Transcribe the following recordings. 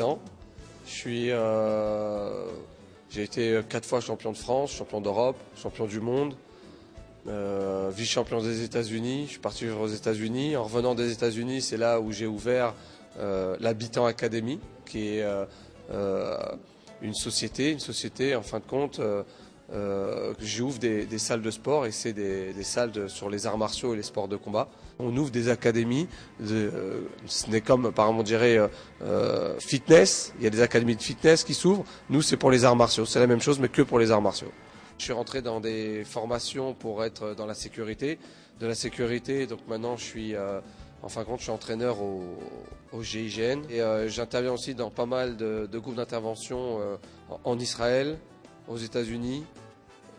28 ans. J'ai été 4 fois champion de France, champion d'Europe, champion du monde, vice-champion des États-Unis. Je suis parti vivre aux États-Unis. En revenant des États-Unis, c'est là où j'ai ouvert l'Habitant Academy, qui est une société en fin de compte. J'ouvre des salles de sport et c'est des salles sur les arts martiaux et les sports de combat. On ouvre des académies, ce n'est comme par exemple on dirait fitness, il y a des académies de fitness qui s'ouvrent, nous c'est pour les arts martiaux, c'est la même chose mais que pour les arts martiaux. Je suis rentré dans des formations pour être dans la sécurité, donc maintenant je suis en fin de compte je suis entraîneur au GIGN et j'interviens aussi dans pas mal de groupes d'intervention en Israël, aux États-Unis,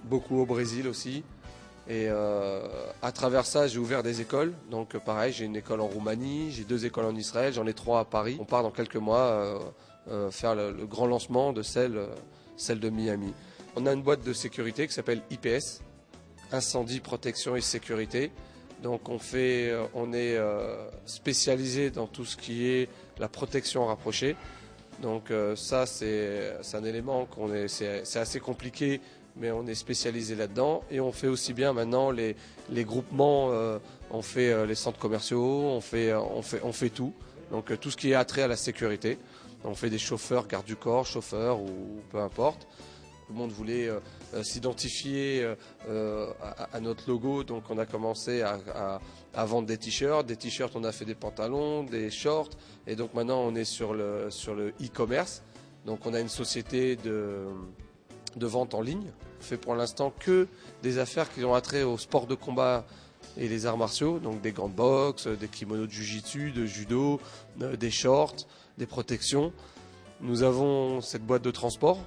beaucoup au Brésil aussi. Et à travers ça, j'ai ouvert des écoles. Donc pareil, j'ai une école en Roumanie, j'ai 2 écoles en Israël, j'en ai 3 à Paris. On part dans quelques mois faire le grand lancement de celle de Miami. On a une boîte de sécurité qui s'appelle IPS, Incendie, Protection et Sécurité. Donc on est spécialisé dans tout ce qui est la protection rapprochée. Donc ça c'est un élément c'est assez compliqué, mais on est spécialisé là-dedans et on fait aussi bien maintenant les groupements, on fait les centres commerciaux, on fait tout. Donc tout ce qui est attrait à la sécurité. On fait des chauffeurs, gardes du corps, chauffeurs ou peu importe. Tout le monde voulait s'identifier à notre logo, donc on a commencé à vendre des t-shirts. Des t-shirts, on a fait des pantalons, des shorts, et donc maintenant on est sur le e-commerce. Donc on a une société de vente en ligne. On fait pour l'instant que des affaires qui ont attrait au sport de combat et les arts martiaux, donc des gants de boxe, des kimonos de jiu-jitsu, de judo, des shorts, des protections. Nous avons cette boîte de transport.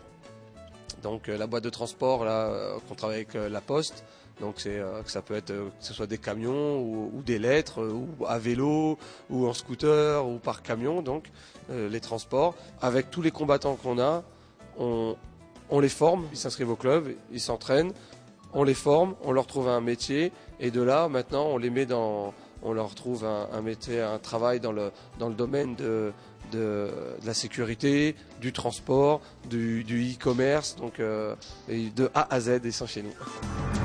Donc la boîte de transport là qu'on travaille avec la Poste, donc ça peut être que ce soit des camions ou des lettres ou à vélo ou en scooter ou par camion, donc les transports. Avec tous les combattants qu'on a, on les forme, ils s'inscrivent au club, ils s'entraînent, on les forme, on leur trouve un métier et de là maintenant on leur trouve un métier, un travail dans le domaine de la sécurité, du transport, du e-commerce, donc de A à Z, ils sont chez nous.